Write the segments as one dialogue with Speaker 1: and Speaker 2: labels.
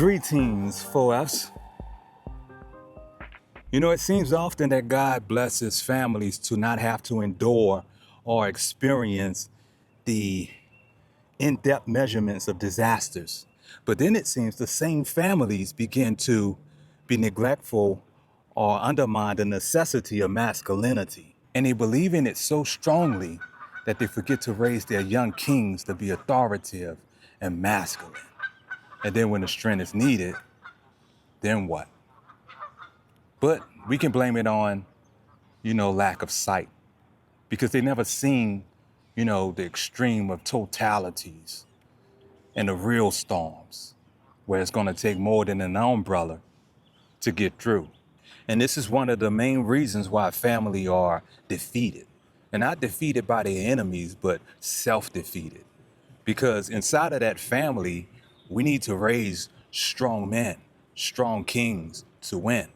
Speaker 1: Greetings, foes. You know, it seems often that God blesses families to not have to endure or experience the in-depth measurements of disasters. But then it seems the same families begin to be neglectful or undermine the necessity of masculinity. And they believe in it so strongly that they forget to raise their young kings to be authoritative and masculine. And then when the strength is needed, then what? But we can blame it on, lack of sight, because they never seen, the extreme of totalities and the real storms, where it's going to take more than an umbrella to get through. And this is one of the main reasons why family are defeated. And not defeated by their enemies, but self-defeated. Because inside of that family, we need to raise strong men, strong kings to win.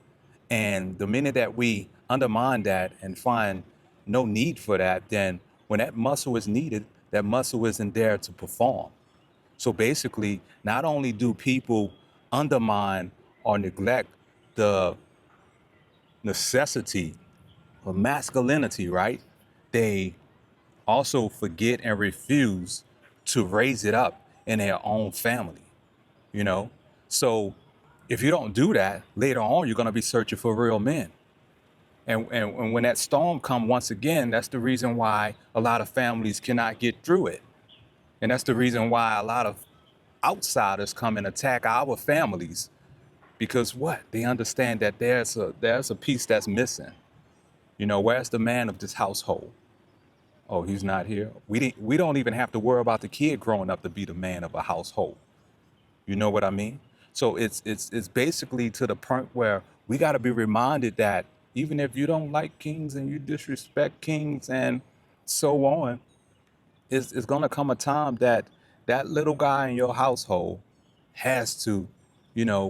Speaker 1: And the minute that we undermine that and find no need for that, then when that muscle is needed, that muscle isn't there to perform. So basically, not only do people undermine or neglect the necessity of masculinity, right? They also forget and refuse to raise it up in their own family, So if you don't do that, later on, you're going to be searching for real men. And when that storm comes once again, that's the reason why a lot of families cannot get through it. And that's the reason why a lot of outsiders come and attack our families. Because what? They understand that there's a piece that's missing. Where's the man of this household? Oh, he's not here. We don't even have to worry about the kid growing up to be the man of a household. You know what I mean? So it's basically to the point where we got to be reminded that even if you don't like kings and you disrespect kings and so on, it's going to come a time that little guy in your household has to,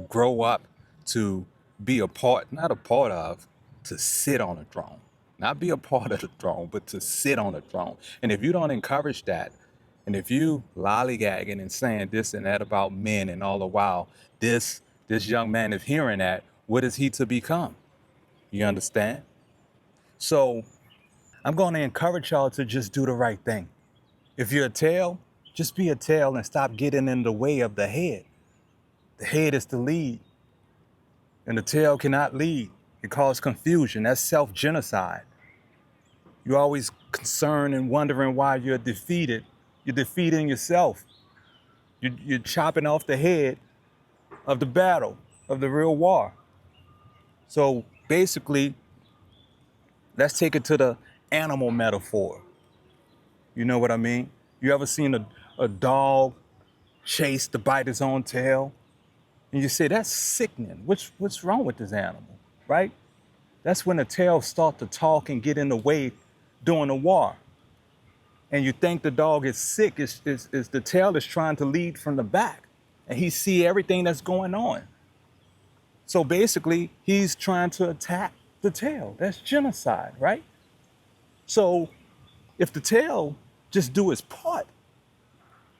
Speaker 1: grow up to be not a part of, to sit on a throne. Not be a part of the throne, but to sit on the throne. And if you don't encourage that, and if you lollygagging and saying this and that about men and all the while, this young man is hearing that, what is he to become? You understand? So I'm going to encourage y'all to just do the right thing. If you're a tail, just be a tail and stop getting in the way of the head. The head is to lead, and the tail cannot lead. It causes confusion. That's self-genocide. You're always concerned and wondering why you're defeated. You're defeating yourself. You're chopping off the head of the battle, of the real war. So basically, let's take it to the animal metaphor. You know what I mean? You ever seen a dog chase to bite his own tail? And you say, that's sickening. What's wrong with this animal, right? That's when the tail start to talk and get in the way during the war. And you think the dog is sick, is the tail is trying to lead from the back. And he see everything that's going on. So basically, he's trying to attack the tail. That's genocide, right? So if the tail just do its part,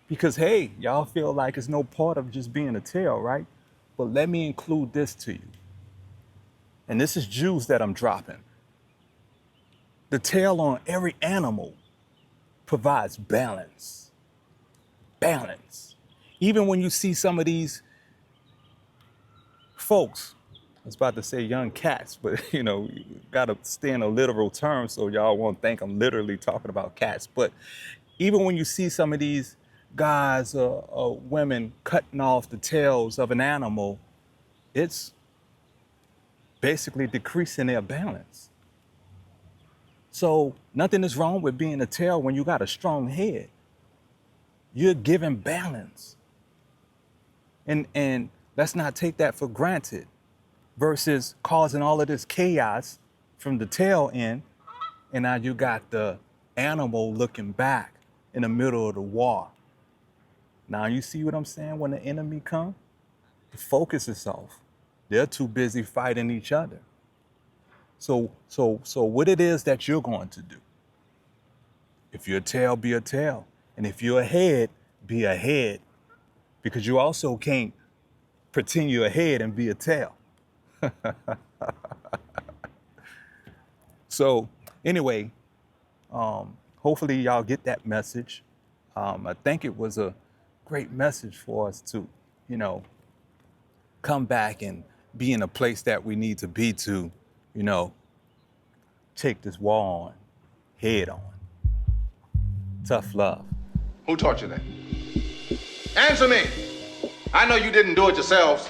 Speaker 1: because, hey, y'all feel like it's no part of just being a tail, right? But let me include this to you. And this is Jews that I'm dropping. The tail on every animal provides balance. Balance. Even when you see some of these folks, I was about to say young cats, but you gotta stay in a literal term so y'all won't think I'm literally talking about cats. But even when you see some of these guys or women cutting off the tails of an animal, it's basically decreasing their balance. So nothing is wrong with being a tail when you got a strong head. You're giving balance. And let's not take that for granted versus causing all of this chaos from the tail end. And now you got the animal looking back in the middle of the war. Now you see what I'm saying? When the enemy comes, the focus is off. They're too busy fighting each other. So what it is that you're going to do? If you're a tail, be a tail. And if you're a head, be a head. Because you also can't pretend you're a head and be a tail. So anyway, hopefully y'all get that message. I think it was a great message for us to, you know, come back and be in a place that we need to be to, you know, take this war on head on. Tough love.
Speaker 2: Who taught you that? Answer me. I know you didn't do it yourselves.